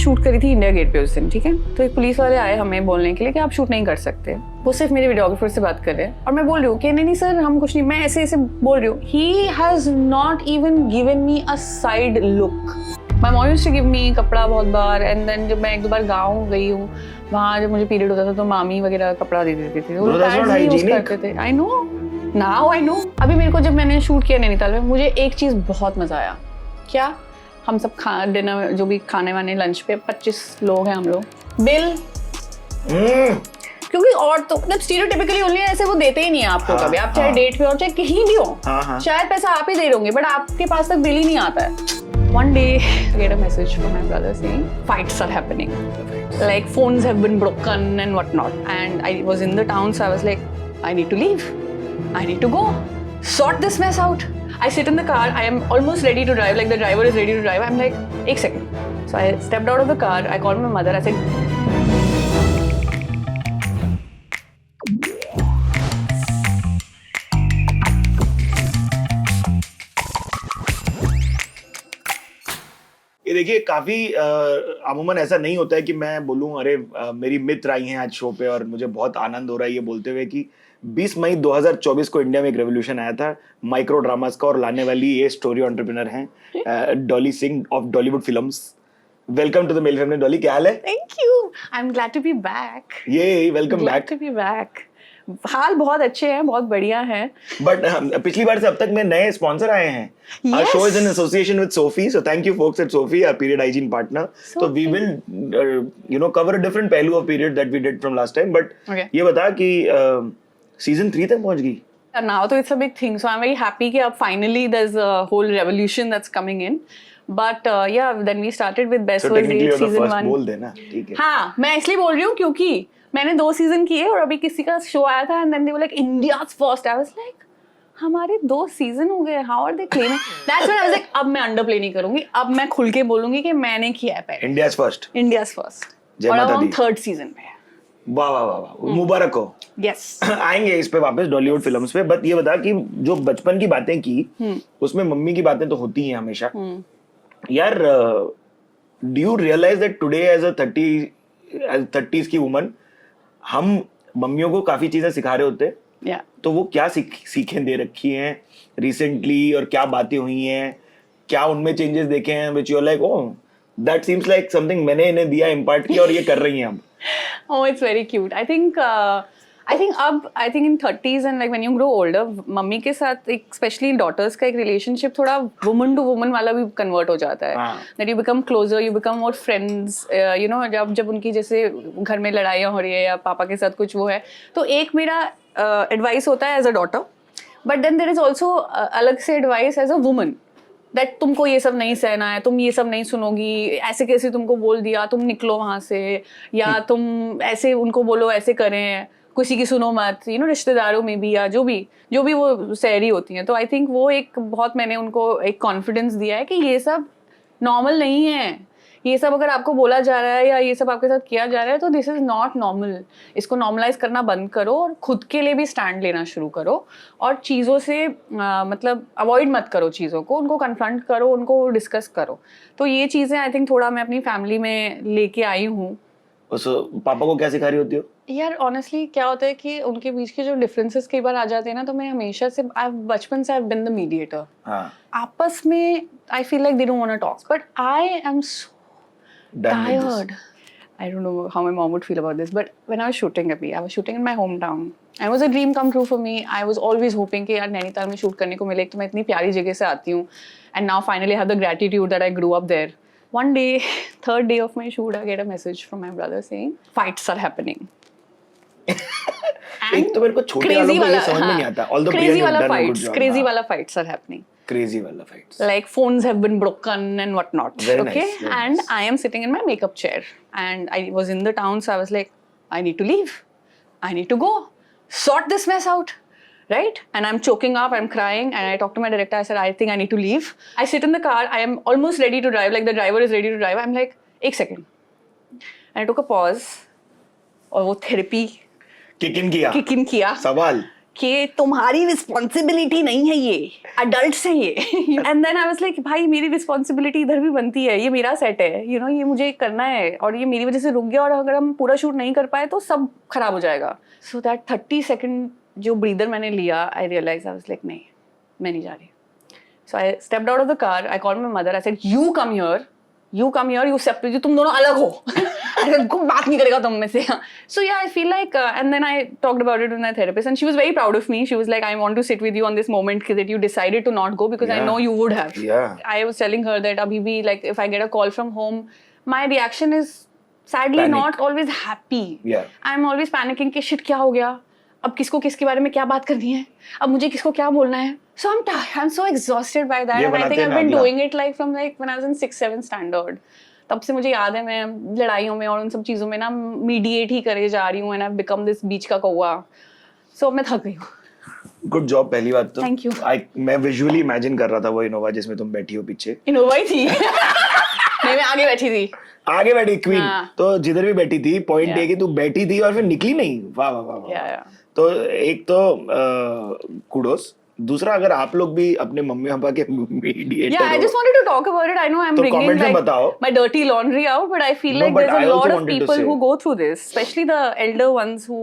Shoot करी थी India gate पे उस दिन, ठीक है। तो एक पुलिस वाले आए हमें बोलने के लिए कि आप शूट नहीं कर सकते। वो सिर्फ मेरे वीडियोग्राफर से बात कर रहे हैं और मैं बोल रही हूँ कि नहीं सर हम कुछ नहीं, मैं ऐसे ऐसे बोल रही हूँ। He has not even given me a side look. My mom used to give me कपड़ा बहुत बार, एंड देन जब मैं एक दो बार गाँव गई हूँ वहाँ जब मुझे पीरियड होता था तो मामी वगैरह कपड़ा दे देती थी, वो यूज करते थे। I know, now I know. अभी मेरे को जब मैंने शूट किया नैनीताल में, मुझे एक चीज़ बहुत मजा आया। क्या? हम सब डिनर जो भी खाने वाने लंच पे 25 लोग हैं हम लोग, बिल क्योंकि और तो मतलब स्टीरियोटाइपिकली ओनली ऐसे वो देते ही नहीं है आपको कभी, आप चाहे डेट पे हो चाहे कहीं भी हो, शायद पैसा आप ही दे रहे होंगे बट आपके पास तक बिल ही नहीं आता है। One day I get a message from my brother saying fights are happening, like phones have been broken and whatnot, and I was in the town, so I was like, I need to leave, I need to go sort this mess out. I sit in the car, I am almost ready to drive, like the driver is ready to drive. I'm like, एक second. So I stepped out of the car, I called my mother, I said, ये देखिए काफी अमूमन ऐसा नहीं होता है कि मैं बोलूं अरे मेरी मित्र आई हैं आज शो पे और मुझे बहुत आनंद हो रहा है ये बोलते हुए कि 20 मई 2024 को इंडिया में एक रेवोल्यूशन आया था माइक्रो ड्रामास का, और लाने वाली ये स्टोरी एंटरप्रेन्योर हैं Dolly Singh of Dollywood films. Welcome to the male family. Dolly क्या हाल है? Thank you, I'm glad to be back. ये welcome back. Glad to be back. हाल बहुत अच्छे हैं, बहुत बढ़िया है। बट पिछली बार से अब तक में नए स्पॉन्सर आए हैं। Our show is in association with Sophie, so thank you folks at Sophie, our period hygiene partner. So we will cover a different पहलू of period that we did from last time. But ये बता कि season 3 तक पहुंच गई। Now तो it's a big thing, so I'm very happy कि अब finally there's a whole revolution that's coming in. But yeah, then we started with Best World Date season 1. बोल देना, ठीक है। हाँ, मैं इसलिए बोल रही हूँ क्योंकि मैंने 2 सीजन किए और अभी किसी का शो आया था and then they were like India's first. I was like, हमारे 2 सीजन हो गए, how are they claiming? That's when I was like, अब मैं अंडरप्ले नहीं करूंगी, अब मैं खुल के बोलूंगी कि मैंने किया है पहले। India's first. India's first. और अब हम 3rd सीजन पे हैं। वाह वाह वाह वाह, मुबारक हो। Yes. आएंगे इस पे वापस डॉलीवुड फिल्म्स पे। बट ये बता कि जो बचपन की बातें की उसमें मम्मी की बातें तो होती हैं हमेशा यार। Do you realise that today as a 30s की वुमन हम मम्मियों को काफी चीजें सिखा रहे होते हैं, तो वो क्या सीखें दे रखी हैं रिसेंटली और क्या बातें हुई हैं, क्या उनमें चेंजेस देखे हैं which you are like oh that seems like something मैंने इन्हें दिया इम्पार्ट किया और ये कर रही हैं अब। Oh, it's very cute. I think in 30s and like when you grow older, mummy के साथ एक especially daughters का एक relationship थोड़ा woman to woman वाला भी convert हो जाता है। That you become closer, you become more friends. You know जब उनकी जैसे घर में लड़ाइयाँ हो रही है या पापा के साथ कुछ वो है, तो एक मेरा advice होता है as a daughter, but then there is also अलग से advice as a woman. That तुमको ये सब नहीं सहना है, तुम ये सब नहीं सुनोगी, ऐसे कैसे तुमको बोल दिया, तुम निकलो वहाँ से, या तुम ऐसे उनको बोलो ऐसे करें, किसी की सुनो मत, रिश्तेदारों में भी या जो भी वो सहरी होती हैं। तो आई थिंक वो एक बहुत मैंने उनको एक कॉन्फिडेंस दिया है कि ये सब नॉर्मल नहीं है, ये सब अगर आपको बोला जा रहा है या ये सब आपके साथ किया जा रहा है तो दिस इज नॉट नॉर्मल। इसको नॉर्मलाइज करना बंद करो और खुद के लिए भी स्टैंड लेना शुरू करो और चीज़ों से मतलब अवॉइड मत करो चीज़ों को, उनको कन्फ्रंट करो, उनको डिस्कस करो। तो ये चीज़ें आई थिंक थोड़ा मैं अपनी फैमिली में लेके आई हूँ। पापा को क्या सिखा रही होती हो? यार ऑनेस्टली क्या होता है कि उनके बीच के जो डिफरेंसेस कई बार आ जाते हैं ना, तो मैं हमेशा से बचपन से I have been the mediator. आपस में I feel like they don't want to talk but I am so tired. I don't know how my mom would feel about this, but when I was shooting I was shooting in my hometown. It was a dream come true for me. I was always hoping कि यार नैनीताल में shoot करने को मिले, तो मैं इतनी प्यारी जगह से आती हूँ, and now finally I have the gratitude that I grew up there. One day, 3rd day of my shoot, I get a message from my brother saying fights are happening. एक तो मेरे को छोटे वालों को ये समझ में नहीं आता. Although crazy वाला fights are happening. Crazy wala fights. Like phones have been broken and whatnot. Very okay, nice, very and nice. I am sitting in my makeup chair, and I was in the town, so I was like, I need to leave. I need to go sort this mess out, right? And I'm choking up, I'm crying, and I talked to my director. I said, I think I need to leave. I sit in the car. I am almost ready to drive. Like the driver is ready to drive. I'm like, एक second. And I took a pause. और वो therapy kick in किया. सवाल कि तुम्हारी responsibility नहीं है, ये अडल्ट्स हैं ये. And then I was like भाई मेरी रिस्पॉन्सिबिलिटी इधर भी बनती है, ये मेरा सेट है, यू नो, ये मुझे करना है और ये मेरी वजह से रुक गया और अगर हम पूरा शूट नहीं कर पाए तो सब खराब हो जाएगा. सो दैट 30 सेकंड जो ब्रीदर मैंने लिया, I realise I was like नहीं, मैं नहीं जा रही. So I stepped out of the car, I called my mother, I said you come here, you separate, तुम दोनों अलग हो. कोई बात नहीं करेगा तुम में से. So yeah, I feel like and then I talked about it with my therapist and she was very proud of me. She was like, I want to sit with you on this moment that you decided to not go because I know you would have. Yeah. I was telling her that abhi bhi, like if I get a call from home, my reaction is sadly Panic. not always happy. Yeah. I'm always panicking कि shit क्या हो गया, अब किसको किसके बारे में क्या बात करनी है, अब मुझे किसको क्या बोलना है. So I'm so exhausted by that and I think I've been doing it like from like when I was in 6-7 standard. तब से मुझे याद है मैं लड़ाइयों में और उन सब चीज़ों में ना मीडिएट ही करे जा रही हूँ and I've become this बीच का कौवा. So मैं थक गई हूँ. Good job. पहली बात तो Thank you. मैं विजुअली इमेजिन कर रहा था वो इनोवा जिसमें तुम बैठी हो पीछे. इनोवा ही थी. नहीं, मैं आगे बैठी थी. आगे बैठी क्वीन. हाँ. तो जिधर भी बैठी थी, पॉइंट Yeah. ये कि तू बैठी थी और फिर निकली नहीं. वाह वाह वाह. Yeah. तो एक तो कुडोस. दूसरा, अगर आप लोग भी अपने मम्मी पापा के mediator Yeah, I just wanted to talk about it. I know I'm तो bringing comment में like बताओ. my dirty laundry out, but I feel No, like but there's I a also lot of wanted to people say. who go through this, especially the elder ones who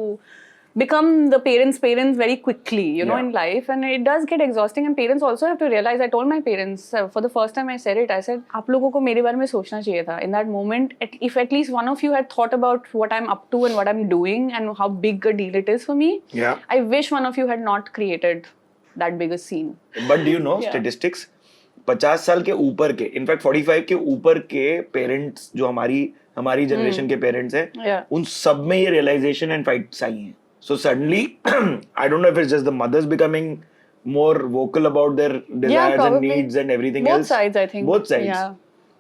become the parents very quickly, you know, Yeah. in life, and it does get exhausting. And parents also have to realize. I told my parents for the first time I said it. I said, "आप लोगों को मेरे बारे में सोचना चाहिए था." In that moment, if at least one of you had thought about what I'm up to and what I'm doing and how big a deal it is for me, Yeah. I wish one of you had not created that big a scene. But do you know Yeah. Statistics, 50 साल के ऊपर के, in fact 45 के ऊपर के parents जो हमारी generation के पेरेंट्स हैं, Yeah. उन सब में ये रियलाइजेशन एंड फाइट्स आई हैं. So suddenly I don't know if it's just the mothers becoming more vocal about their desires and probably. needs and everything Both else. sides, I think. Both sides. Yeah.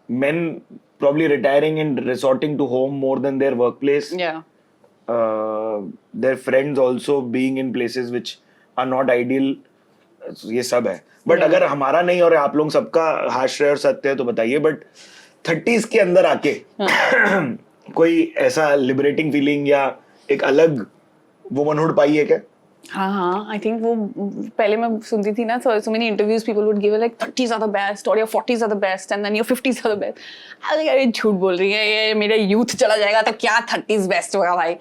Men probably retiring and resorting to home more than their workplace. Yeah. Their friends also being in places which are not ideal. ये सब है. But Yeah. अगर हमारा नहीं और आप लोग सबका आश्रय और सत्य है तो बताइए. बट 30s के अंदर आके कोई ऐसा लिबरेटिंग फीलिंग या एक अलग वुमनहुड पाई है क्या? हाँ, I think वो पहले मैं सुनती थी ना, so many interviews people would give like 30s are the best or your 40s are the best and then your 50s are the best. I was like अरे झूठ बोल रही है ये, मेरा youth चला जाएगा तो क्या 30s best होगा भाई.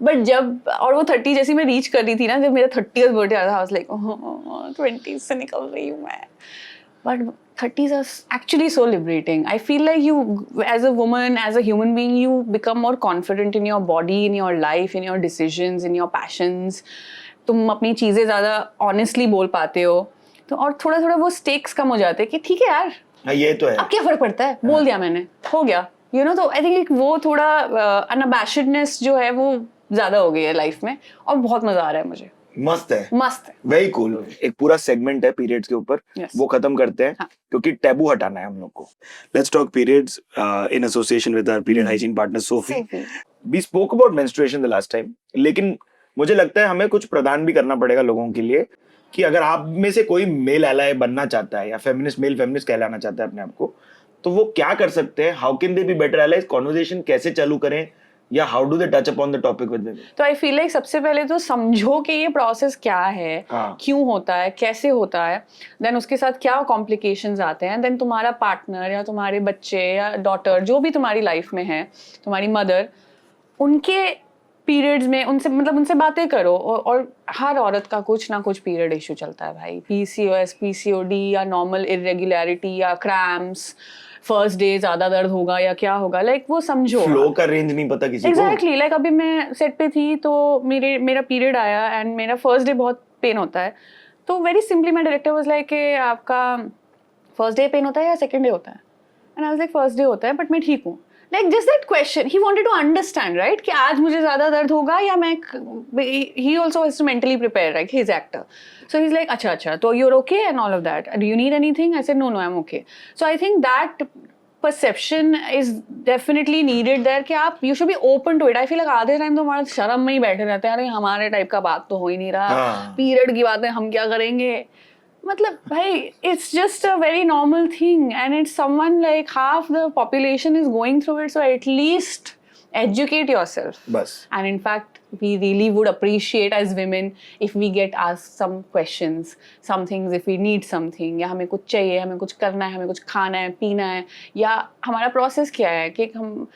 But जब और वो 30 जैसी मैं रीच कर रही थी ना, जब मेरा 30th बर्थडे आया था, I was like 20s से निकल रही हूँ मैं. But 30s are actually so liberating. I feel like you, as a woman, as a human being, you become more confident in your body, in your life, in your decisions, in your passions. तुम अपनी चीज़ें ज़्यादा honestly बोल पाते हो, तो और थोड़ा थोड़ा वो स्टेक्स कम हो जाते हैं कि ठीक है यार, हाँ, ये तो है. अब क्या फर्क पड़ता है, बोल दिया मैंने, हो गया, यू नो. तो आई थिंक वो थोड़ा अनअबैशेडनेस जो है वो ज़्यादा हो गई है लाइफ में और बहुत मज़ा आ रहा है मुझे. मस्त है. मस्त है. Very cool. एक पूरा सेगमेंट है पीरियड्स के ऊपर. Yes. वो खत्म करते हैं हाँ. क्योंकि टैबू हटाना है हम लोग को. Let's talk periods in association with our period hygiene partner Sofy. We spoke about menstruation the last time, लेकिन मुझे लगता है हमें कुछ प्रदान भी करना पड़ेगा लोगों के लिए कि अगर आप में से कोई मेल एलाय बनना चाहता है या मेल फेमिनिस्ट कहलाना चाहता है अपने आप को, तो वो क्या कर सकते हैं? How can they be better allies? Conversation कैसे चालू करें या how do they touch upon the topic with them? तो आई फील लाइक सबसे पहले तो समझो कि ये प्रोसेस क्या है, हाँ. क्यों होता है, कैसे होता है, देन उसके साथ क्या कॉम्प्लिकेशंस आते हैं, देन तुम्हारा पार्टनर या तुम्हारे बच्चे या डॉटर जो भी तुम्हारी लाइफ में है, तुम्हारी मदर, उनके पीरियड्स में उनसे बातें करो. और हर औरत का कुछ ना कुछ पीरियड इशू चलता है भाई. PCOS, PCOD या नॉर्मल इरेगुलरिटी या क्रैम्प्स, फर्स्ट डे ज्यादा दर्द होगा या क्या होगा, लाइक वो समझो. फ्लो का रेंज नहीं पता किसी को. एग्जैक्टली. लाइक अभी मैं सेट पे थी तो मेरा पीरियड आया एंड मेरा फर्स्ट डे बहुत पेन होता है, तो very simply my director was like कि आपका फर्स्ट डे पेन होता है या सेकंड डे होता है, and I was like first day होता है बट मैं ठीक हूँ. Like just that question, he wanted to understand, right? कि आज मुझे ज़्यादा दर्द होगा या मैं, he also has to mentally prepare, right? He's actor. So he's like, अच्छा, तो you're okay and all of that. Do you need anything? I said, no, I'm okay. So I think that perception is definitely needed there कि आप, you should be open to it. I feel like आधे time तो हमारा शर्म में ही बैठे रहते हैं, अरे हमारे टाइप का बात तो हो ही नहीं रहा, पीरियड की बातें हम क्या करेंगे. मतलब भाई, it's just a very normal thing and it's someone like half the population is going through it, so at least Educate yourself. बस. And in fact, we really would appreciate as women if we get asked some questions, some things, if we need something, या हमें कुछ चाहिए, हमें कुछ करना है, हमें कुछ खाना है, पीना है, या हमारा प्रोसेस क्या है कि हम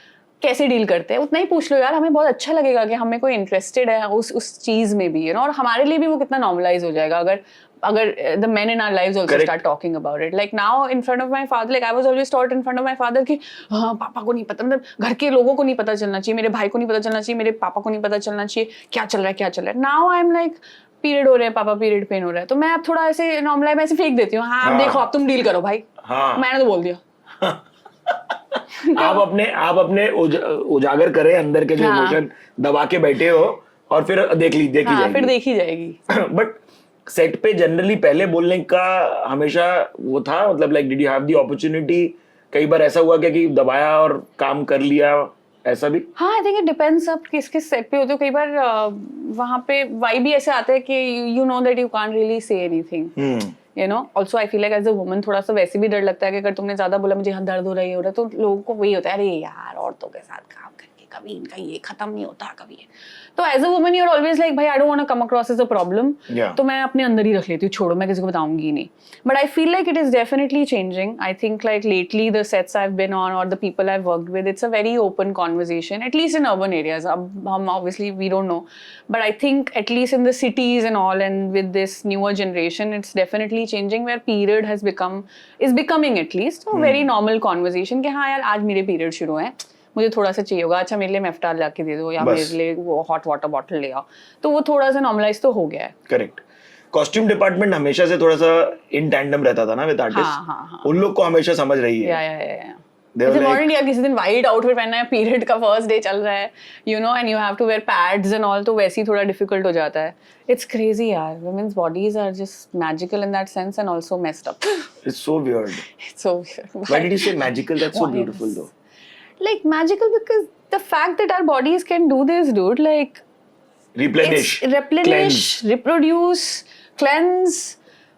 कैसे डील करते हैं, उतना ही पूछ लो यार. हमें बहुत अच्छा लगेगा कि हमें कोई इंटरेस्टेड है उस चीज़ में भी, और हमारे लिए भी वो कितना नॉर्मलाइज हो जाएगा अगर the men in our lives also start talking about it. Like now in front of my father, like I was always taught in front of my father कि हाँ पापा को नहीं पता, मतलब घर के लोगों को नहीं पता चलना चाहिए, मेरे भाई को नहीं पता चलना चाहिए, मेरे पापा को नहीं पता चलना चाहिए क्या चल रहा है. Now I'm like पीरियड हो रहे हैं, पापा पीरियड पेन हो रहा है, तो मैं अब थोड़ा ऐसे नॉर्मलाइज में ऐसे फेंक देती हूँ. हाँ देखो आप तुम डील करो भाई. मैंने तो बोल दिया. आप अपने उजागर करें अंदर के जो इमोशन दबा के बैठे हो, और फिर देखी जाएगी. फिर देखी जाएगी. बट सेट पे जनरली पहले बोलने का हमेशा वो था, मतलब like did you have the opportunity? कई बार ऐसा हुआ कि दबाया और काम कर लिया, ऐसा भी? हाँ, आई थिंक इट डिपेंड्स आप किस सेट पे होते हो. कई बार वहाँ पे वाइब भी ऐसे आता है कि you know that you can't really say anything, you know. Also I feel like as a woman थोड़ा सा वैसे भी डर लगता है कि अगर तुमने ज्यादा बोला मुझे दर्द हो रही है, तो लोगों को वही होता है, अरे यार औरतों के साथ काम करके कभी इनका ये खत्म नहीं होता कभी. तो as a woman you are always like भाई I don't want to come across as a problem, तो मैं अपने अंदर ही रख लेती हूँ, छोड़ो मैं किसी को बताऊंगी नहीं. But I feel like it is definitely changing. I think like lately the sets I have been on और the people I have worked with, it's a very open conversation, at least in urban areas. अब हम obviously we don't know, but I think at least in the cities and all and with this newer generation it's definitely changing, where period is becoming at least a very normal conversation कि हाँ यार आज मेरे period शुरू हैं, मुझे थोड़ा सा चाहिए होगा, अच्छा मेरे लिए मेफ्टाल ला के दे दो, या मेरे लिए वो हॉट वाटर बॉटल ले आओ. तो वो थोड़ा सा नॉर्मलाइज तो हो गया है. करेक्ट. कॉस्ट्यूम डिपार्टमेंट हमेशा से थोड़ा सा इन टैंडम रहता था ना विद आर्टिस्ट. उन लोग को हमेशा समझ रही है. या किसी दिन व्हाइट आउटफिट पहनना है, पीरियड का फर्स्ट डे चल रहा है, you know, and you have to wear pads and all, तो वैसे ही थोड़ा डिफिकल्ट हो जाता है. इट्स क्रेजी यार. Women's bodies are just magical in that sense and also messed up. It's so weird. Why did you say magical? That's so beautiful though. Like magical because the fact that our bodies can do this, dude, like replenish, reproduce, cleanse.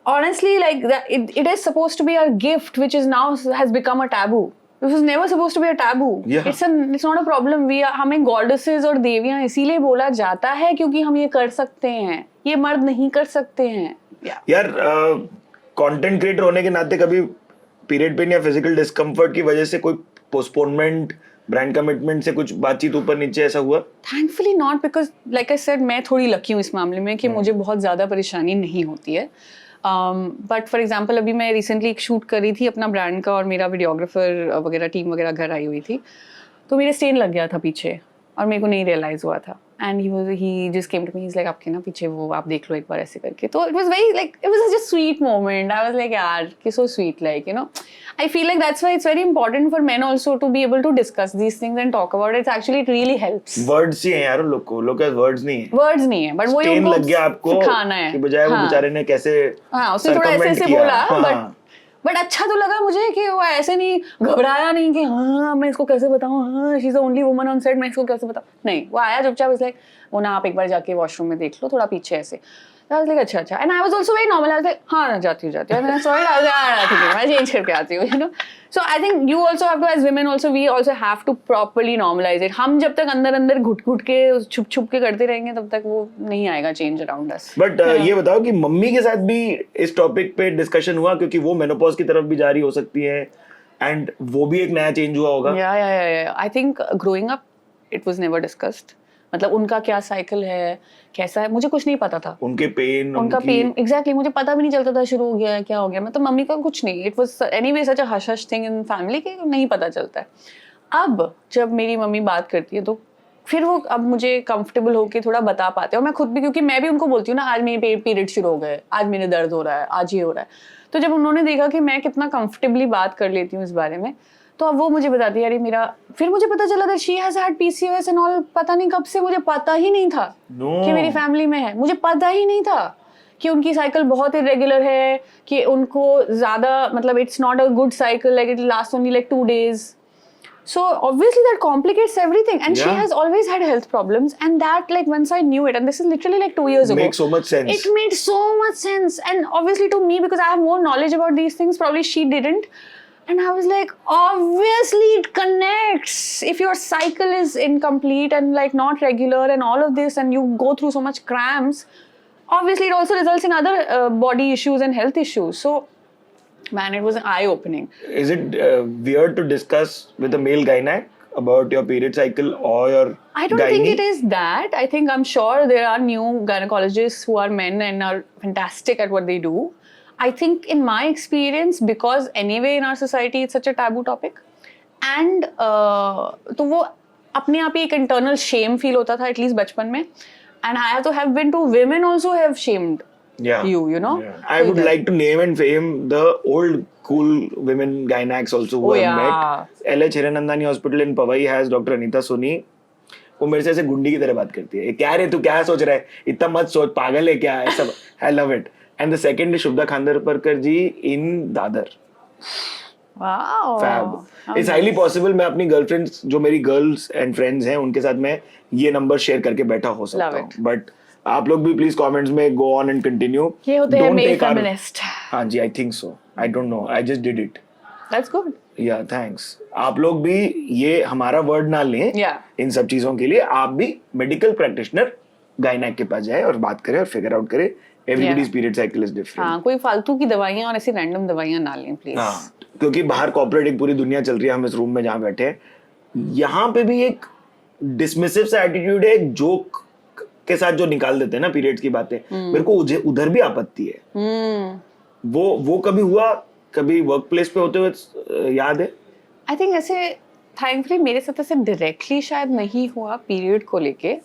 Honestly, like that, it is supposed to be our gift, which is now has become a taboo. This was never supposed to be a taboo. Yeah. It's not a problem. हमें goddesses और देवियाँ इसीलिए बोला जाता है क्योंकि हम ये कर सकते हैं, ये मर्द नहीं कर सकते हैं. यार कंटेंट क्रिएटर होने के नाते कभी पीरियड पेन या फिजिकल डिस्कम्फर्ट की वजह से कोई पोस्टपोनमेंट, ब्रांड कमिटमेंट से कुछ बातचीत ऊपर नीचे ऐसा हुआ? Thankfully not, because like I said मैं थोड़ी लकी हूँ इस मामले में कि मुझे बहुत ज़्यादा परेशानी नहीं होती है. बट फॉर एग्जाम्पल अभी मैं रिसेंटली एक शूट कर रही थी अपना ब्रांड का, और मेरा वीडियोग्राफर वगैरह टीम वगैरह घर आई हुई थी, तो मेरे स्टेन लग गया था पीछे और मेरे को नहीं रियलाइज़ हुआ था. And he just came to me, he is like आपके ना पीछे वो आप देख लो एक बार ऐसे करके. तो it was very like it was just sweet moment. I was like यार कि so sweet, like you know. I feel like that's why it's very important for men also to be able to discuss these things and talk about it. Actually, it really helps. Words ही हैं यार लोग को, लोग के words नहीं है. Words नहीं है, but वो उनको लग गया आपको सिखाना है. कि बजाय वो बेचारे ने कैसे उसने थोड़ा ऐसे बोला, बट अच्छा तो लगा मुझे कि वो ऐसे नहीं घबराया, नहीं कि हाँ मैं इसको कैसे बताऊँ, हाँ she is the only woman on set, मैं इसको कैसे बताऊँ. नहीं, वो आया चुपचाप, इज लाइक वो ना आप एक बार जाके वॉशरूम में देख लो थोड़ा पीछे ऐसे. I was like अच्छा, and I was also very normal. I was like हाँ जाती हूँ. And then I saw it, I was like हाँ ठीक है, मैं change करके आती हूँ, you know. So I think you also have to, as women also, we also have to properly normalize it. हम जब तक अंदर घुट के छुप के करते रहेंगे तब तक वो नहीं आएगा change around us. But ये बताओ कि मम्मी के साथ भी इस टॉपिक पे डिस्कशन हुआ, क्योंकि वो मेनोपॉज की तरफ भी जारी हो सकती है, and वो भी एक नया चेंज हुआ होगा. Yeah. I think growing up, it was never discussed. मतलब उनका क्या साइकिल है, कैसा है, मुझे कुछ नहीं पता था. उनका पेन एग्जैक्टली मुझे पता भी नहीं चलता था शुरू हो गया है क्या हो गया. मतलब मम्मी का कुछ नहीं, it was anyway such a hush thing in family कि नहीं पता चलता है. अब जब मेरी मम्मी बात करती है तो फिर वो अब मुझे कंफर्टेबल होके थोड़ा बता पाते हैं, और मैं खुद भी, क्योंकि मैं भी उनको बोलती हूँ ना आज मेरे पीरियड शुरू हो गए, आज मेरे दर्द हो रहा है, आज ये हो रहा है. तो जब उन्होंने देखा कि मैं कितना कंफर्टेबली बात कर लेती हूँ इस बारे में, तो अब वो मुझे बताती है यार मेरा, फिर मुझे पता चला था she has had PCOS and all. पता नहीं कब से, मुझे पता ही नहीं था कि मेरी फैमिली में है. मुझे पता ही नहीं था कि उनकी साइकिल बहुत इरेगुलर है, कि उनको ज्यादा मतलब it's not a good cycle, like it last only like 2 days. So obviously that complicates everything, and she has always had health problems, and that like once I knew it, and this is literally like 2 years ago. Makes so much sense. It made so much sense, and obviously to me, because I have more knowledge about these things, probably she didn't. And I was like, obviously it connects. If your cycle is incomplete and like not regular and all of this, and you go through so much cramps, obviously it also results in other body issues and health issues. So, man, it was eye-opening. Is it weird to discuss with a male gynac about your period cycle or your I don't think gynae? it is that. I think I'm sure there are new gynecologists who are men and are fantastic at what they do. I think in my experience, because anyway in our society it's such a taboo topic, and तो वो अपने आप ही एक internal shame feel होता था at least बचपन में, and I have to have been to women also have shamed you know. Yeah. I would like to name and fame the old cool women gynacs also who I've met. LH Hiranandani Hospital in Powai has Dr. Anita Soni. वो मेरे से ऐसे गुंडी की तरह बात करती है, क्या रे तू क्या सोच रहा है, इतना मत सोच, पागल है क्या, ऐसा. I love it. And the second is Shubhda Khandarpurkar ji in Dadar. Wow. Fab. It's highly possible मैं अपनी गर्लफ्रेंड्स जो मेरी गर्ल्स एंड फ्रेंड्स हैं उनके साथ मैं ये नंबर शेयर करके बैठा हो सकता हूँ. बट आप लोग भी प्लीज कमेंट्स में गो ऑन एंड कंटिन्यू. ये होते हैं मेल फेमिनिस्ट. हाँ जी, I think so. I don't know, I just did it. That's good. Yeah thanks. आप लोग भी ये हमारा वर्ड ना लें इन सब चीजों के लिए. आप भी मेडिकल प्रैक्टिशनर गायनेक के पास जाए और बात करें और फिगर आउट करें. Everybody's period cycle is different. हाँ, कोई फालतू की दवाइयाँ और ऐसी रैंडम दवाइयाँ ना लें प्लीज. हाँ, क्योंकि बाहर कॉर्पोरेट एक पूरी दुनिया चल रही है. हम इस रूम में जहाँ बैठे हैं यहाँ पे भी एक डिसमिसिव सा एटीट्यूड है, एक जोक के साथ जो निकाल देते हैं ना पीरियड्स की बातें. मेरे को उधर भी आपत्ति है. वो कभी हुआ, कभी वर्क प्लेस पे होते हुए याद है? आई थिंक ऐसे थैंकफुली मेरे साथ ऐसे डायरेक्टली शायद नहीं हुआ पीरियड को लेके.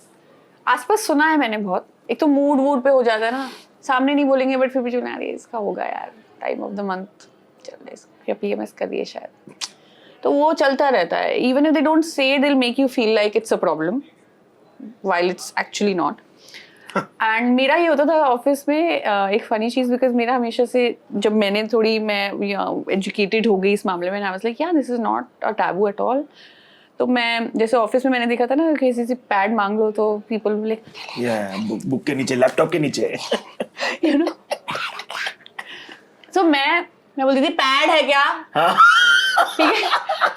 आसपास सुना है मैंने बहुत. एक तो मूड वूड पे हो जाता है ना, सामने नहीं बोलेंगे बट फिर भी चुना रही है, इसका होगा यार, टाइम ऑफ द मंथ चल रहा है, या PMS कर रही है शायद, तो वो चलता रहता है. Even if they don't say, they will make you feel like it's a problem while it's actually not. And मेरा ये होता था ऑफिस में एक फनी चीज, बिकॉज मेरा हमेशा से जब मैं एजुकेटेड हो गई इस मामले में, आई वाज लाइक या this is not a taboo at all. तो मैं जैसे ऑफिस में मैंने देखा था ना, किसी से पैड मांग लो तो पीपल लाइक बुक के नीचे, लैपटॉप के नीचे, यू नो. सो मैं बोलती थी पैड है क्या, ठीक है.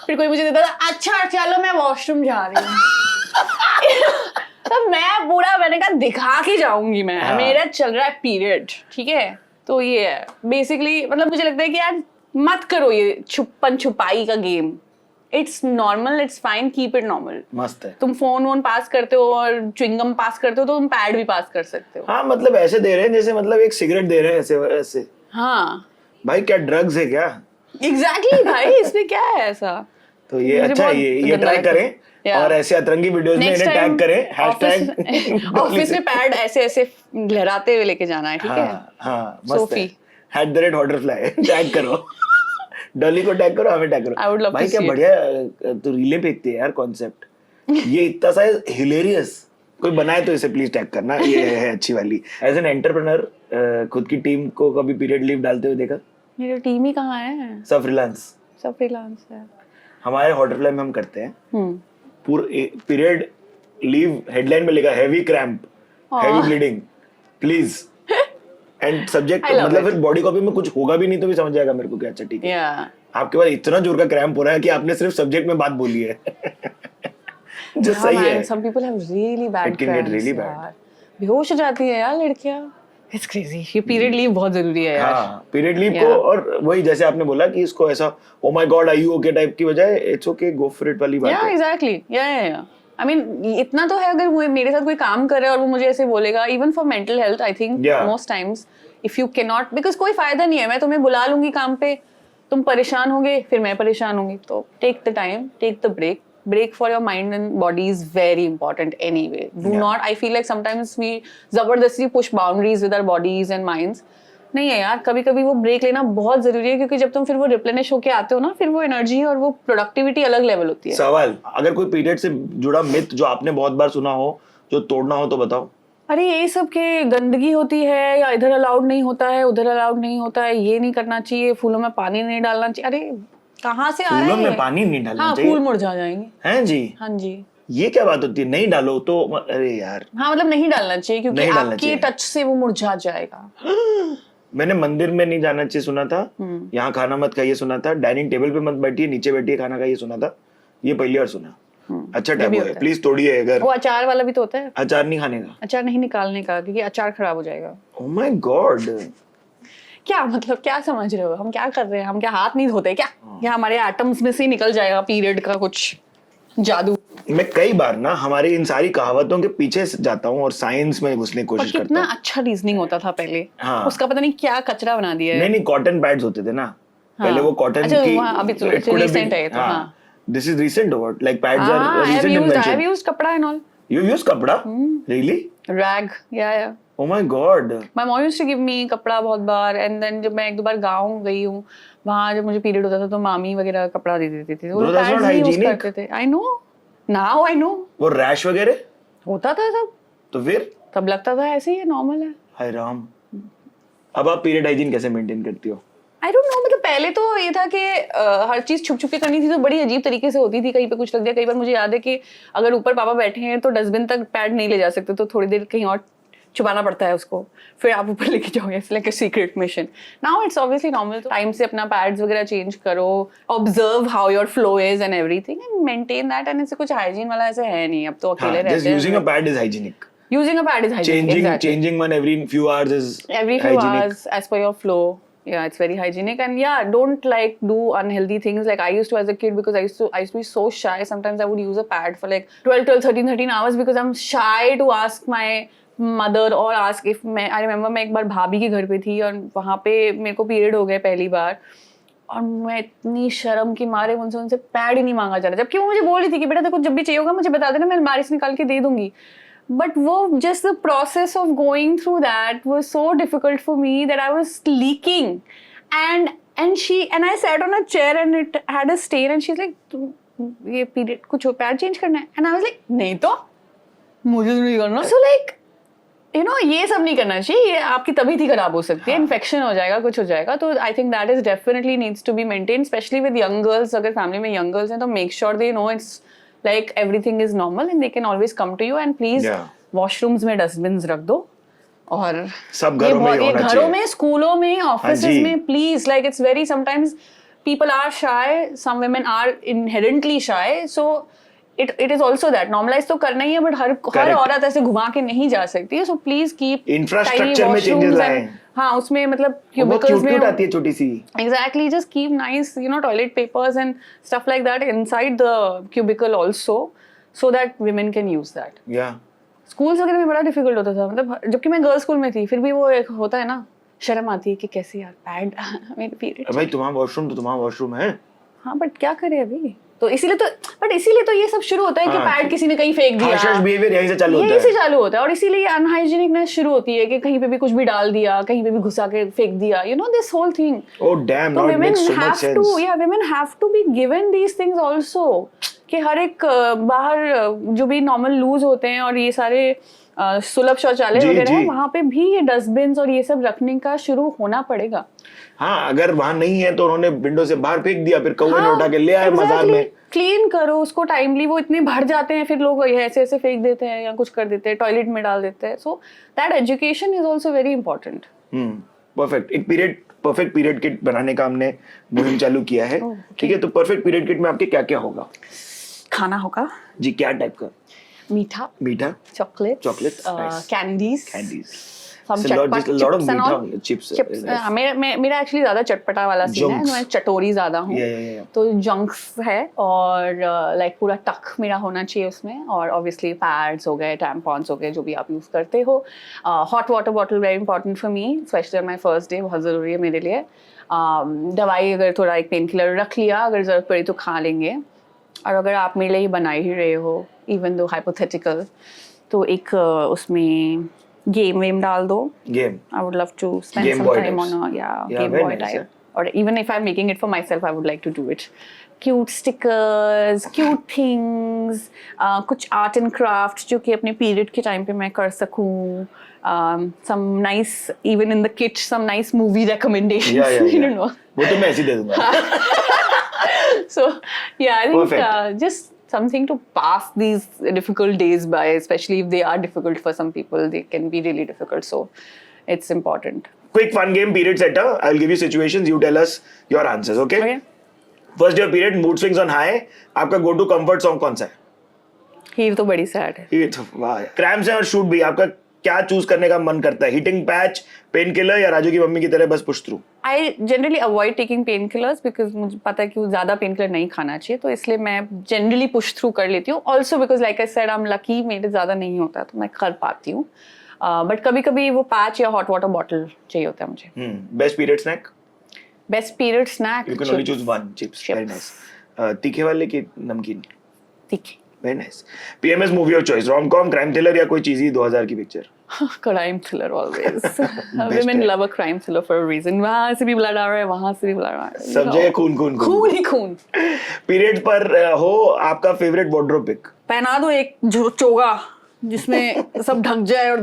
फिर कोई मुझे देता था, अच्छा चलो मैं वॉशरूम जा रही हूँ. तो मैंने कहा दिखा के जाऊंगी मैं, मेरा चल रहा है पीरियड, ठीक है. तो ये है बेसिकली, मतलब मुझे लगता है कि यार मत करो ये छुपन छुपाई का game. It's normal, it's fine, keep it normal. मस्त है. तुम फोन पास करते हो और च्युइंगम पास करते हो तो तुम पैड भी पास कर सकते हो. हाँ, मतलब ऐसे दे रहे हैं जैसे मतलब एक सिगरेट दे रहे हैं ऐसे ऐसे. हाँ भाई क्या ड्रग्स है क्या? एग्जैक्टली भाई, इसमें क्या है ऐसा. तो ये अच्छा, ये ट्राई करें और ऐसे अतरंगी वीडियोस में इन्हें टैग करें, हैशटैग ऑफिस में पैड ऐसे ऐसे लहराते हुए लेके जाना है, ठीक है. हाँ मस्त है. @hotterfly टैग करो, डॉली को टैग करो, हमें टैग करो. भाई क्या बढ़िया तो रीले फेंकती है यार कॉन्सेप्ट. ये इतना सा हिलेरियस, कोई बनाए तो इसे प्लीज टैग करना. ये है अच्छी वाली. एज एन एंटरप्रेन्योर खुद की टीम को कभी पीरियड लीव डालते हुए देखा? मेरी टीम ही कहाँ है, सब फ्रीलांस है. हमारे हॉटरफ्लाई में हम करते हैं पूरे पीरियड लीव, हेडलाइन में लिखा heavy cramp, heavy bleeding, please. And subject मतलब फिर बॉडी कॉपी में कुछ होगा भी नहीं तो भी समझ जाएगा मेरे को कि अच्छा ठीक है, आपके पास इतना जोर का क्रैम्प हो रहा है कि आपने सिर्फ सब्जेक्ट में बात बोली है. जो सही है. Some people have really bad It can get really bad. बेहोश हो जाती है यार लड़कियां. It's crazy. ये पीरियड लीव बहुत जरूरी है यार. हाँ, पीरियड लीव को, और वही जैसे आपने बोला कि इसको ऐसा oh my god are you okay type की बजाय it's okay go for it वाली बात है. एग्जैक्टली. आई मीन इतना तो है, अगर वो मेरे साथ कोई काम कर रहा है और वो मुझे ऐसे बोलेगा, even for mental health, I think most times if you can not, because कोई फायदा नहीं है. मैं तुम्हें बुला लूंगी काम पे, तुम परेशान होगे, फिर मैं परेशान होंगी. तो take the time, take the break for your mind and body is very important anyway. Not, I feel like sometimes we जबरदस्ती push boundaries with our bodies and minds. नहीं है यार, कभी कभी वो ब्रेक लेना बहुत जरूरी है, क्योंकि जब तुम फिर वो रिप्लेनिश होके आते हो ना, फिर वो एनर्जी और वो प्रोडक्टिविटी अलग लेवल होती है. सवाल, अगर कोई पीरियड से जुड़ा मिथ जो आपने बहुत बार सुना हो, जो तोड़ना हो तो बताओ. अरे यही सब के गंदगी होती है, या इधर अलाउड नहीं होता है, उधर अलाउड नहीं होता है, ये नहीं करना चाहिए, फूलों में पानी नहीं डालना चाहिए. अरे कहाँ से आ रहा है? फूलों में पानी नहीं डालना चाहिए? फूल मुरझा जाएंगे. हैं जी? हाँ जी. ये क्या बात होती है, नहीं डालो तो? अरे यार, हाँ मतलब नहीं डालना चाहिए, क्योंकि आपके टच से वो मुरझा जाएगा. मैंने मंदिर में नहीं जाना चाहिए सुना था, यहाँ खाना मत खाइए सुना था, डाइनिंग टेबल पे मत बैठिए, नीचे बैठिए खाना खाइए सुना था, ये पहली बार सुना। अच्छा टैबू है, प्लीज तोड़िए। अगर वो अचार वाला भी तो होता है, अचार नहीं खाने का, अचार नहीं निकालने का, क्योंकि अचार खराब हो जाएगा। ओह माय गॉड, क्या मतलब, क्या समझ रहे हो, हम क्या कर रहे हैं, हम क्या हाथ नहीं धोते क्या? या हमारे एटम्स में से ही निकल जाएगा पीरियड का कुछ जादू? मैं कई बार ना हमारी इन सारी कहावतों के पीछे जाता हूँ और साइंस में घुसने की कोशिश करता कितना हूँ। अच्छा रीजनिंग होता था पहले। हाँ। उसका पता नहीं क्या कचरा बना दिया है। नहीं कॉटन पैड्स होते थे ना पहले, वो कॉटन अच्छा, की अभी तो recent है ये तो, हाँ। दिस इज रीसेंट और what, like pads are I have recent used invention. कपड़ा and all. You use कपड़ा? Really? Rag, yeah. Oh my god. My mom used to give me कपड़ा बहुत बार, and then जब मैं एक दो बार गाँव गई हूँ, वहाँ जब मुझे पीरियड होता था तो मामी वगैरह कपड़ा दे देती थी, वो that's not pads नहीं use hygienic. करते थे। I know, now I know. वो रैश वगैरह होता था सब, तो फिर तब लगता था ऐसे ही नॉर्मल है। हाय राम। अब आप पीरियड हाइजीन कैसे मेंटेन करती हो? आई डोंट नो, मतलब पहले तो ये था कि हर चीज छुप छुप के करनी थी, तो बड़ी अजीब तरीके से होती थी, कहीं पे कुछ रख दिया। कई बार मुझे याद है कि अगर ऊपर पापा बैठे हैं तो डस्टबिन तक पैड नहीं ले जा सकते, तो थोड़ी देर कहीं और छुपाना पड़ता है उसको, फिर आप ऊपर लेके जाओगे, it's like a secret mission. Now it's obviously normal, time से अपना पैड्स वगैरह चेंज करो, observe how your flow is and everything, and maintain that. And ऐसे कुछ हाइजीन वाला ऐसे है नहीं, अब तो अकेले रहते हैं। Just using a pad is hygienic. Using a pad is hygienic. Changing one every few hours is every few hygienic. hours as per your flow. Yeah, it's very hygienic. And yeah, don't like do unhealthy things like I used to as a kid, because I used to be so shy. Sometimes I would use a pad for like 12, 13 hours because I'm shy to ask my mother or ask if I remember मैं एक बार भाभी के घर पे थी और वहाँ पे मेरे को पीरियड हो गए पहली बार, और मैं इतनी शर्म की मारे उनसे पैड ही नहीं मांगा जा रहा, जबकि वो मुझे बोल रही थी कि बेटा देखो जब भी चाहिए होगा मुझे बता देना, मैं अलमारी से निकाल के दे दूंगी। But वो just the process of going through that was so difficult for me that I was leaking, and I sat on a chair and it had a stain, and she's like, ये period कुछ pad change करना है, and I was like, नहीं तो मुझे तो नहीं करना। So like, you know, ये सब नहीं करना चाहिए, ये आपकी तबीयत ही खराब हो सकती है, इन्फेक्शन हो जाएगा, कुछ हो जाएगा। तो I think that is definitely needs to be maintained, especially with young girls। अगर फैमिली में young girls हैं तो make sure they know it's like everything is normal and they can always come to you, and please washrooms में dustbins रख दो, और सब घरों में होना चाहिए, घरों में, स्कूलों में, ऑफिसेज में, please. Like it's very, sometimes people are shy, some women are inherently shy, so it is also that normalize तो करना ही है, but हर औरत ऐसे घुमा के नहीं जा सकती है, so please keep इंफ्रास्ट्रक्चर में चेंजेस लाएं। हाँ, उसमें मतलब क्यूबिकल्स में आती है छोटी सी, exactly, just keep nice, you know, toilet papers and stuff like that inside the cubicle also, so that women can use that. yeah, schools वगैरह में बड़ा डिफिकल्ट होता था, मतलब जबकि मैं गर्ल्स स्कूल में थी, फिर भी वो एक होता है ना, शर्म आती है कि कैसे यार पैड मेरे पीरियड। भाई तुम्हारा वॉशरूम तो तुम्हारा वॉशरूम है। हाँ, बट क्या करे अभी, तो इसीलिए तो ये सब शुरू होता है कि पैड किसी ने कहीं फेंक दिया, हार्श बिहेवियर यहीं से चालू होता है, और इसीलिए अनहाइजीनिकनेस शुरू होती है कि कहीं पे भी कुछ भी डाल दिया, कहीं पे भी घुसा के फेंक दिया, you know, this whole thing. Oh damn, now it makes so much sense. women have to be given these things also, कि हर एक बाहर जो भी नॉर्मल लूज होते हैं और ये सारे सुलभ शौचालय वगैरह है, वहाँ पे भी ये डस्टबिन और ये सब रखने का शुरू होना पड़ेगा। हाँ, अगर वहाँ नहीं है तो उन्होंने विंडो से बाहर फेंक दिया, फिर कौवे ने उठा के ले आए मजाक में। क्लीन करो उसको टाइमली, वो इतने भर जाते हैं फिर लोग ऐसे ऐसे फेंक देते हैं या कुछ कर देते हैं, टॉयलेट में डाल देते हैं। So that education is also very important. Perfect. एक परफेक्ट पीरियड किट बनाने का हमने मुहिम चालू किया है, ठीक है? तो परफेक्ट पीरियड किट में आपके क्या क्या होगा? खाना होगा जी, क्या टाइप का? मीठा, चॉकलेट, कैंडीज, some chips. मेरा एक्चुअली ज्यादा चटपटा वाला सीन है, मैं चटोरी ज्यादा हूँ, तो जंक्स है, और लाइक पूरा टक मेरा होना चाहिए उसमें, और ऑब्वियसली पैड्स हो गए, टैम्पॉन्स हो गए, जो भी आप यूज करते हो। Hot water bottle very important for me, specially my first day, बहुत जरूरी है मेरे लिए। दवाई अगर थोड़ा एक पेन किलर रख लिया, अगर जरूरत पड़ी तो खा लेंगे, और अगर आप मेरे लिए बना ही रहे हो, इवन दो हाइपोथेटिकल, तो एक उसमें गेम वेम डाल दो। I would love to spend some time on a Game Boy type. Or even if I'm making it for myself, I would like to do it. Cute stickers, cute things, कुछ art and craft जो कि अपने period के time पे मैं कर सकूँ. Some nice, even in the kit, some nice movie recommendations. You don't know. वो तो मैं ऐसे दे दूँगा. So yeah, I think just something to pass these difficult days by, especially if they are difficult for some people. They can be really difficult, so it's important. quick fun game, period setter. I'll give you situations, you tell us your answers, okay? Okay. First your period, mood swings on high. आपका go to comfort song कौन सा है? हीर तो बड़ी sad है. ये तो वाह. क्रैम्स है और शूट भी, आपका क्या चूज करने का मन करता है? हिटिंग पैच, पेन किलर या राजू की मम्मी की तरह बस push through? I generally avoid taking painkillers because मुझे पता है कि वो ज़्यादा पेनकिलर नहीं खाना चाहिए, तो इसलिए मैं जनरली पुश थ्रू कर लेती हूँ. Also because like I said I am lucky, मेरे ज़्यादा नहीं होता तो मैं कर पाती हूँ. बट कभी कभी वो पैच या हॉट वाटर बॉटल चाहिए होता है मुझे. Best period snack? Best period snack, you can only choose one. Chips. Very nice. तीखे वाले की नमकीन? तीखे. Very nice. PMS movie of choice, rom com, crime thriller या कोई चीज़ी 2000 की picture? Crime thriller always. Women love a crime thriller for a reason. वहाँ से भी ब्लड आ रहा है, वहाँ से भी ब्लड आ रहा है. सब जगह खून खून खून ही खून. पीरियड पर हो, आपका फेवरेट वार्डरोब पिक? पहना दो एक चोगा जिसमें सब ढक जाए और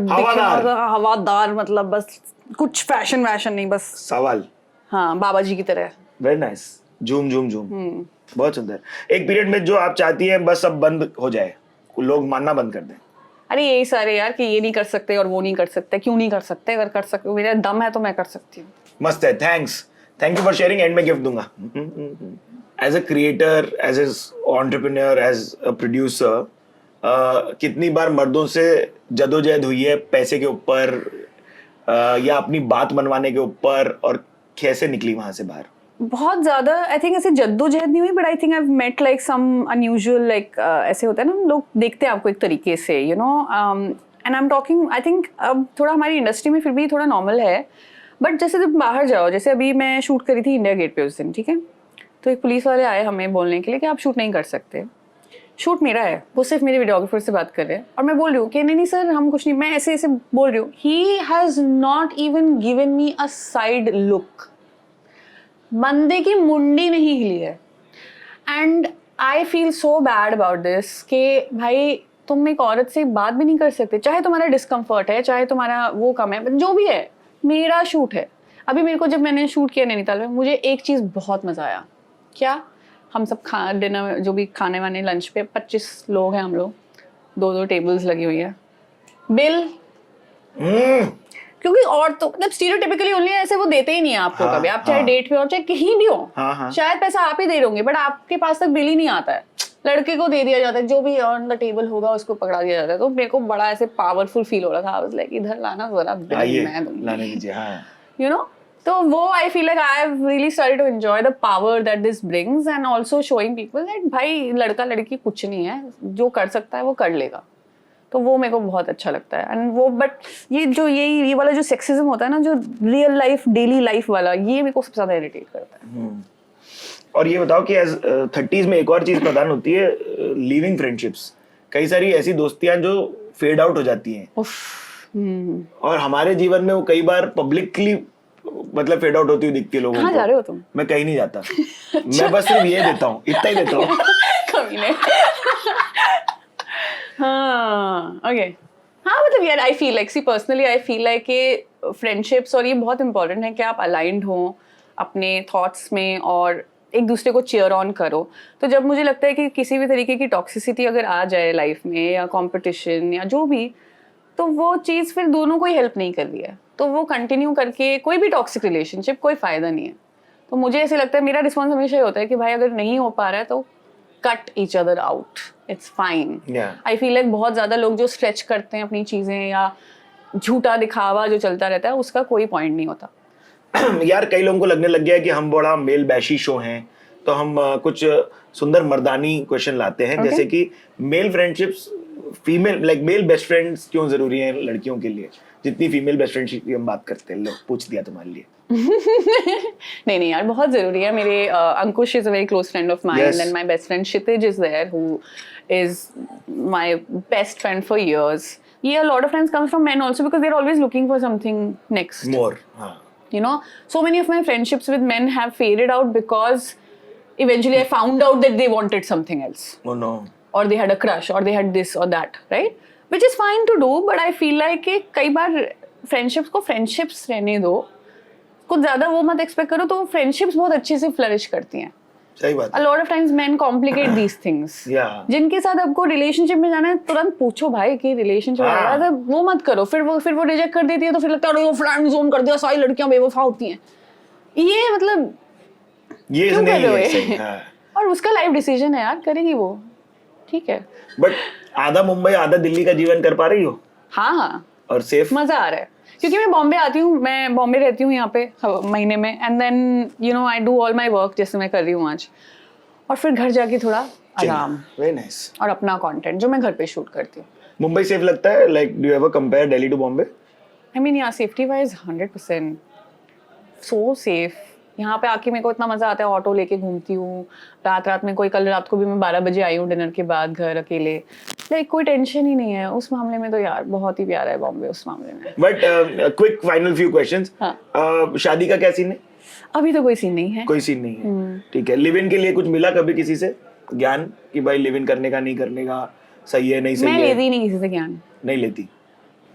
हवादार, मतलब बस कुछ फैशन वैशन नहीं, बस सवाल. हाँ, बाबा जी की तरह. Very nice. झूम झूम झूम. बहुत सुंदर. एक पीरियड में जो आप चाहती हैं बस सब बंद हो जाए, लोग मानना बंद कर दें? अरे यही सारे यार कि ये नहीं कर सकते और वो नहीं कर सकते. क्यों नहीं कर सकते? अगर कर सकते, मेरा दम है तो मैं कर सकती हूँ. मस्त है. Thank you for sharing. End में गिफ्ट दूंगा. As a creator, as a entrepreneur, as a producer, कितनी बार मर्दों से जदोजहद हुई है पैसे के ऊपर या अपनी बात मनवाने के ऊपर, और कैसे निकली वहां से बाहर? बहुत ज्यादा. आई थिंक ऐसे जद्दोजहद नहीं हुई, but I think I have met like some unusual, like ऐसे होता है ना, लोग देखते हैं आपको एक तरीके से, you know. And I am talking, I think अब थोड़ा हमारी इंडस्ट्री में फिर भी थोड़ा नॉर्मल है, बट जैसे जब बाहर जाओ, जैसे अभी मैं शूट करी थी इंडिया गेट पे उस दिन, ठीक है, तो एक पुलिस वाले आए हमें बोलने के लिए कि आप शूट नहीं कर सकते. शूट मेरा है, वो सिर्फ मेरे वीडियोग्राफर से बात कर रहे हैं, और मैं बोल रही हूँ कि नहीं सर हम कुछ नहीं, मैं ऐसे ऐसे बोल रही हूँ. He has not even given me a side look. बंदे की मुंडी नहीं हिली है. And I feel so bad about this कि भाई तुम एक औरत से बात भी नहीं कर सकते, चाहे तुम्हारा डिस्कम्फर्ट है, चाहे तुम्हारा वो कम है, जो भी है. मेरा शूट है. अभी मेरे को, जब मैंने शूट किया नैनीताल में, मुझे एक चीज़ बहुत मज़ा आया. क्या? हम सब डिनर जो भी खाने वाने लंच पे 25 लोग हैं हम लोग, 2-2 टेबल्स लगी हुई है. बिल क्योंकि और तो मतलब स्टीरियोटाइपिकली ओनली ऐसे वो देते ही नहीं है आपको. हाँ, कभी आप चाहे डेट पे हो चाहे कहीं भी हो, शायद पैसा आप ही दे रहे होंगे, बट आपके पास तक बिल ही नहीं आता है. लड़के को दे दिया जाता है, जो भी ऑन द टेबल होगा उसको पकड़ा दिया जाता है. तो मेरे को बड़ा ऐसे पावरफुल फील हो रहा था. आई वाज लाइक इधर लाना जरा, मैं दूंगी, यू नो. तो वो I feel like I have really started to enjoy the power that this brings, and also showing people that भाई लड़का लड़की कुछ नहीं है, जो कर सकता है वो कर लेगा. तो वो मेरे को बहुत अच्छा लगता है. एंड वो, बट ये जो ये वाला जो सेक्सिज्म होता है ना, जो रियल लाइफ डेली लाइफ वाला, ये मेरे को सबसे ज्यादा इरिटेट करता है. और ये बताओ कि एज 30s में एक और चीज प्रदान होती है, लिविंग फ्रेंडशिप्स. कई सारी ऐसी दोस्तियां जो फेड आउट हो जाती हैं, और हमारे जीवन में वो कई बार पब्लिकली मतलब फेड आउट होती हुई दिखती है लोगों को. कहाँ जा रहे हो तुम? मैं कहीं नहीं जाता. मैं बस सिर्फ ये देता हूँ, इतना ही देता हूँ. कमीने. हाँ, ओके. हाँ, मतलब यार I feel like, see personally I feel like कि फ्रेंडशिप्स, और ये बहुत इंपॉर्टेंट है कि आप अलाइंड हो अपने थॉट्स में और एक दूसरे को चीयर ऑन करो. तो जब मुझे लगता है कि किसी भी तरीके की टॉक्सिसिटी अगर आ जाए लाइफ में, या कंपटीशन या जो भी, तो वो चीज़ फिर दोनों को ही हेल्प नहीं कर रही है. तो वो कंटिन्यू करके कोई भी टॉक्सिक रिलेशनशिप कोई फ़ायदा नहीं है. तो मुझे ऐसे लगता है, मेरा रिस्पॉन्स हमेशा ये होता है कि भाई अगर नहीं हो पा रहा है तो cut each other out, it's fine. I feel like बहुत ज़्यादा लोग जो स्ट्रेच करते हैं अपनी चीज़ें, या झूठा दिखावा जो चलता रहता है, उसका कोई पॉइंट नहीं होता. यार कई लोगों को लगने लग गया कि हम बड़ा मेल बैशी शो हैं, तो हम कुछ सुंदर मर्दानी क्वेश्चन लाते हैं. जैसे कि mail friendships, female like male best friends क्यों जरूरी हैं लड़कियों के लिए, जितनी फीमेल बेस्ट फ्रेंडशिप की हम बात करते हैं. लो, पूछ दिया तुम्हारे लिए. नहीं यार, बहुत जरूरी है. मेरे Ankush is a very close friend of mine, and my best friend Kshitij is there, who is my best friend for years. Yeah, a lot of friends comes from men also because they're always looking for something next. More. You know, so many of my friendships with men have faded out because eventually I found out that they wanted something else. Oh no. Or they had a crush, or they had this or that, right? Which is fine to do, but I feel like कि कई बार friendships को friendships रहने दो, कुछ ज़्यादा वो मत expect करो, तो वो friendships बहुत अच्छे से flourish करती हैं. सही बात A lot of times men complicate these things. Yeah. जिनके साथ आपको रिलेशनशिप में जाना है तुरंत पूछो भाई कि रिलेशनशिप है, वो मत करो, फिर वो रिजेक्ट कर देती है तो फिर लगता है फ्रेंड जोन कर दिया, सारी लड़कियां बेवफा होती हैं। ये मतलब ये क्यों नहीं कर रहे है हो सही। ये? हाँ। और उसका लाइफ डिसीजन है यार, करेगी वो, ठीक है। बट आधा मुंबई आधा दिल्ली का जीवन कर पा रही हो? हाँ और सेफ? मजा आ रहा है क्योंकि मैं बॉम्बे आती हूँ, मैं बॉम्बे रहती हूँ यहाँ पे महीने में, and then I do all my work जैसे मैं कर रही हूँ आज, और फिर घर जाके थोड़ा आराम, वेरी नाइस, और अपना कंटेंट जो मैं घर पे शूट करती हूँ। मुंबई सेफ लगता है? Like do you ever compare Delhi to Bombay? I mean यार सेफ्टी वाइज 100% सो सेफ। यहाँ पे आके मेरे को इतना मजा आता है, ऑटो लेके घूमती हूँ रात में, कल रात को भी मैं 12 बजे आई हूँ डिनर के बाद घर अकेले, लाइक कोई टेंशन ही नहीं है उस मामले में। तो यार बहुत ही प्यारा है बॉम्बे उस मामले में। But quick final few questions, शादी का क्या सीन है? अभी तो कोई सीन नहीं है। कोई सीन नहीं है, ठीक है। लिव इन के लिए कुछ मिला कभी किसी से ज्ञान कि भाई लिव इन करने का नहीं करने का, सही है नहीं सही मैं है? लेती नहीं किसी से ज्ञान, नहीं लेती,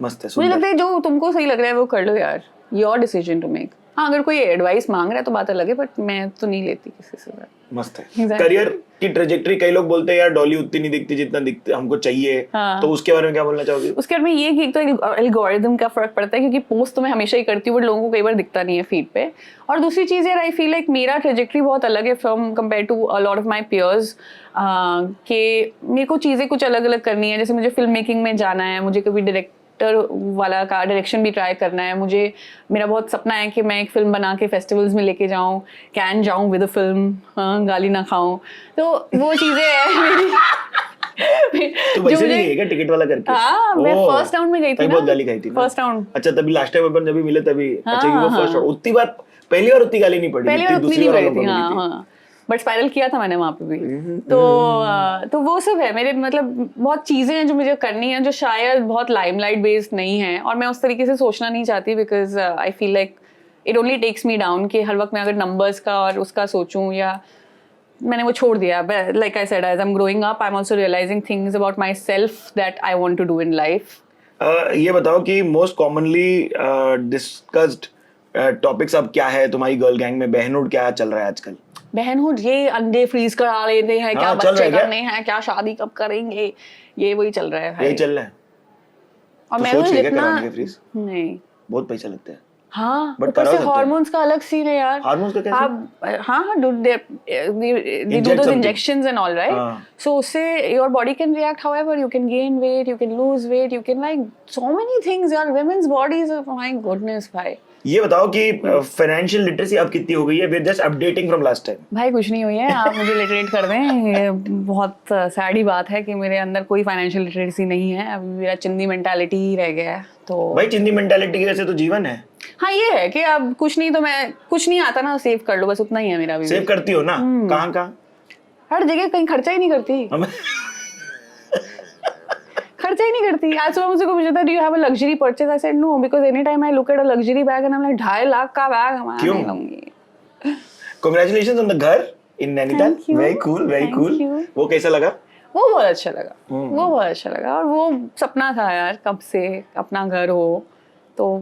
मस्त है, मुझे सुंदर। लगता है जो तुमको सही लग रहा है वो कर लो यार, योर डिसीजन टू मेक। हाँ अगर कोई एडवाइस मांग रहा है तो बात अलग है, बट मैं तो नहीं लेती किसी से। मस्त है। Exactly. करियर की ट्रेजेक्टरी, कई लोग बोलते हैं यार डॉली उतनी नहीं दिखती जितना दिखते हमको चाहिए, हाँ। तो उसके बारे में क्या बोलना चाहोगे? उसके बारे में ये कि एक तो एल्गोरिदम का फर्क पड़ता है, क्योंकि पोस्ट तो मैं हमेशा ही करती हूँ बट लोगों को कई बार दिखता नहीं है फीड पे। और दूसरी चीज़ यार आई फील लाइक मेरा ट्रेजेक्टरी बहुत अलग है from compare to a lot of my peers, कि मेरे को चीज़ें कुछ अलग अलग करनी है। जैसे मुझे फिल्म मेकिंग में जाना है, मुझे कभी डायरेक्टर वाला का डायरेक्शन भी ट्राई करना है, मेरा बहुत सपना है कि मैं एक फिल्म बना के फेस्टिवल्स में लेके जाऊँ, कैन जाऊँ विद अ फिल्म, गाली ना खाऊं, तो वो चीज़ें हैं मेरी। तो वैसे नहीं है क्या टिकट वाला करके? हाँ मैं फर्स्ट राउंड में गई थी ना, बहुत गाली खाई थी फर्स्ट राउंड। अच्छा तभी लास्ट टाइम अपन जब भी मिले तभी, अच्छा हाँ, ये वो फर्स्ट राउंड, उतनी बार पहली बार उतनी गाली नहीं पड़ी, पहली बार उतनी दूसरी नहीं बार पड़ी हम लोग थी। को हाँ मिली थी। हाँ बट स्पाइरल किया था मैंने वहाँ पे भी। तो वो सब है मेरे, मतलब बहुत चीज़ें हैं जो मुझे करनी है जो शायद बहुत लाइमलाइट बेस्ड नहीं है, और मैं उस तरीके से सोचना नहीं चाहती, because I feel like it only takes me down कि हर वक्त मैं अगर नंबर्स का और उसका सोचूं, या मैंने वो छोड़ दिया। Like I said, as I am growing up I am also realising things about myself that I want to do in life. ये बताओ कि मोस्ट कॉमनली डिस्कस्ड टॉपिक्स अब क्या है तुम्हारी गर्ल गैंग में? बहनहुड क्या चल रहा है आजकल? बहनहुड ये अंडे फ्रीज करा लेते हैं, क्या हाँ, चल रहा बच्चे है क्या? करने हैं, क्या शादी कब करेंगे, ये वही चल रहा है भाई। यही चल रहा है। और तो मैं सोच लिया क्या जितना कराने के फ्रीज? नहीं, बहुत पैसा लगता है। हाँ But ऊपर करा से सकते हैं। हार्मोन्स का अलग सीन है यार। हार्मोन्स का क्या सीन? आप हाँ do they do Inject those something. Injections and all right, हाँ। सो उससे your body can react however, you can gain weight, you can lose weight, you can like so many things यार, women's bodies, my goodness भाई। ये बताओ कि financial literacy अब कितनी हो गई है? We are just updating from last time. भाई कुछ नहीं हुई है, आप मुझे लिटरेट कर दें। ये बहुत सैड ही बात है कि मेरे अंदर कोई फाइनेंशियल लिटरेसी नहीं है, अभी मेरा चिंदी मेंटालिटी ही रह गया है। तो भाई चिंदी मेंटालिटी की वजह से तो जीवन है। हाँ ये है कि अब कुछ नहीं तो मैं कुछ नहीं आता ना, सेव कर लो बस, उतना ही है मेरा भी। सेव करती हो ना? कहाँ कहाँ? हर जगह, कहीं खर्चा ही नहीं करती, हम खर्चा ही नहीं करती। आज सुबह मुझसे कोई पूछा था, do you have a luxury purchase? I said no, because any time I look at a luxury bag and I am like 2.5 lakh का बैग हमारा नहीं लूंगी। Congratulations on the ghar in Nainital, Thank you. Very cool very Thank cool. you. वो कैसा लगा? वो बहुत अच्छा लगा, वो बहुत अच्छा लगा, और वो सपना था यार कब से अपना घर हो। तो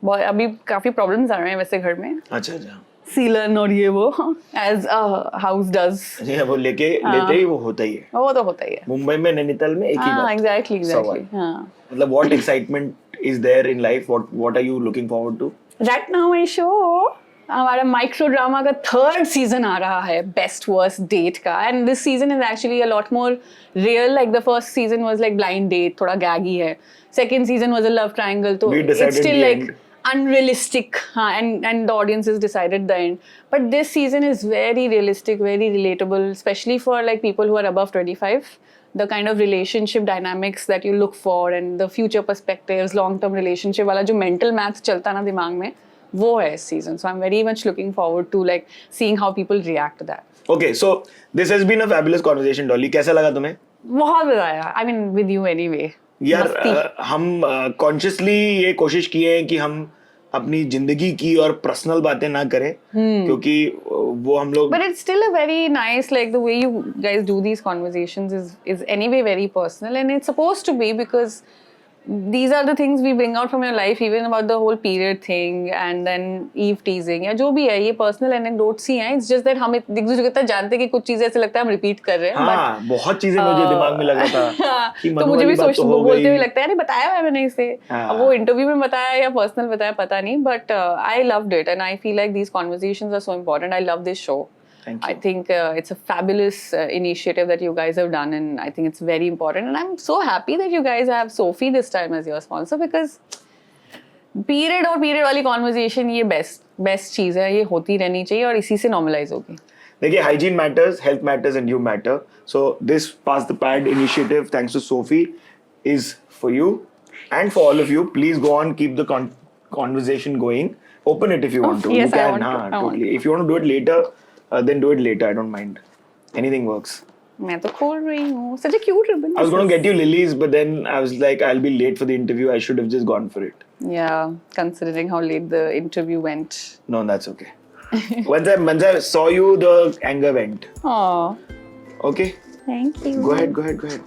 अभी काफी प्रॉब्लम्स आ रहे हैं वैसे घर में, अच्छा अच्छा, सीलन और ये वो, एज अ हाउस डज। वो लेते ही वो होता ही है, वो तो होता ही है। मुंबई में नैनीताल में एक ही बात। एग्जैक्टली सवाल। हाँ। मतलब what excitement is there in life, what are you looking forward to? Right now my show, हमारा माइक्रो ड्रामा का 3rd सीजन आ रहा है, बेस्ट वर्स्ट डेट का, and this season is actually a lot more real. Like the first season was like blind date, थोड़ा गैगी है। Second season was a love triangle, तो it's still like unrealistic, and the audience has decided the end. But this season is very realistic, very relatable, especially for like people who are above 25. The kind of relationship dynamics that you look for and the future perspectives, long-term relationship वाला जो mental math चलता ना दिमाग में, वो है इस season. So I'm very much looking forward to like seeing how people react to that. Okay, so this has been a fabulous conversation, Dolly. कैसा लगा तुम्हें? बहुत मजा आया. I mean with you anyway. यार हम कॉन्शियसली ये कोशिश किए हैं कि हम अपनी जिंदगी की और पर्सनल बातें ना करें, क्योंकि वो हम लोग, but it's still a very nice, like the way you guys do these conversations is anyway very personal, and it's supposed to be, because these are the things we bring out from your life, even about the whole period thing and then Eve teasing या जो भी है, ये personal anecdotes ही हैं. It's just that हम एक दूसरे को इतना जानते हैं कि कुछ चीजें ऐसे लगता है हम repeat कर रहे हैं. हाँ, बहुत चीजें मुझे दिमाग में लगा था कि तो मुझे भी सोच बोलते हुए लगता है अरे बताया है मैंने इसे. अब वो इंटरव्यू में बताया या पर्सनल बताया पता नहीं, but I loved it and I feel like these conversations are so important. I love this show. Thank you. I think it's a fabulous initiative that you guys have done, and I think it's very important. And I'm so happy that you guys have Sophie this time as your sponsor, because period और period वाली conversation ये best चीज़ है, ये होती रहनी चाहिए और इसी से normalize होगी. देखिए, hygiene matters, health matters, and you matter. So this Pass the Pad initiative, thanks to Sophie, is for you and for all of you. Please go on, keep the conversation going. Open it if you want to. Yes, you can, I want to. Totally. If you want to do it later, then do it later. I don't mind. Anything works. मैं तो खोल रही हूँ. Such a cute ribbon. I was going to get you lilies, but then I was like, I'll be late for the interview. I should have just gone for it. Yeah, considering how late the interview went. No, that's okay. Once I saw you, the anger went. Oh, Okay? thank you. Go ahead.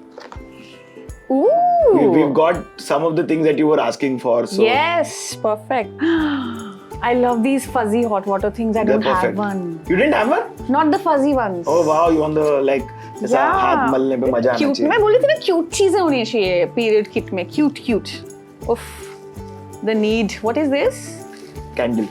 Ooh. We've got some of the things that you were asking for. So Yes, perfect. I love these fuzzy hot water things. I they're don't have perfect. one. You didn't have one? Not the fuzzy ones. Oh wow, you want the like ऐसा हाथ मलने पे मजा आना Cute. चाहिए. मैं बोली थी ना cute चीजें होनी चाहिए period kit में. Cute. Uff. The need. What is this? Candle.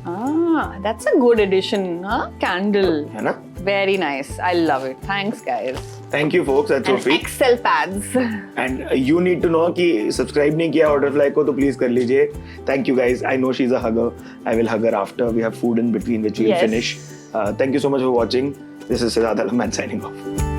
Ah, that's a good addition, huh? Candle. है ना? Very nice. I love it. Thanks, guys. Thank you folks. That's And Sophie. Excel pads. And you need to know कि subscribe नहीं किया Orderfly को तो please कर लीजिए. Thank you guys. I know she's a hugger. I will hug her after. We have food in between which we'll Yes. finish. Thank you so much for watching. This is Siddharth Alaman signing off.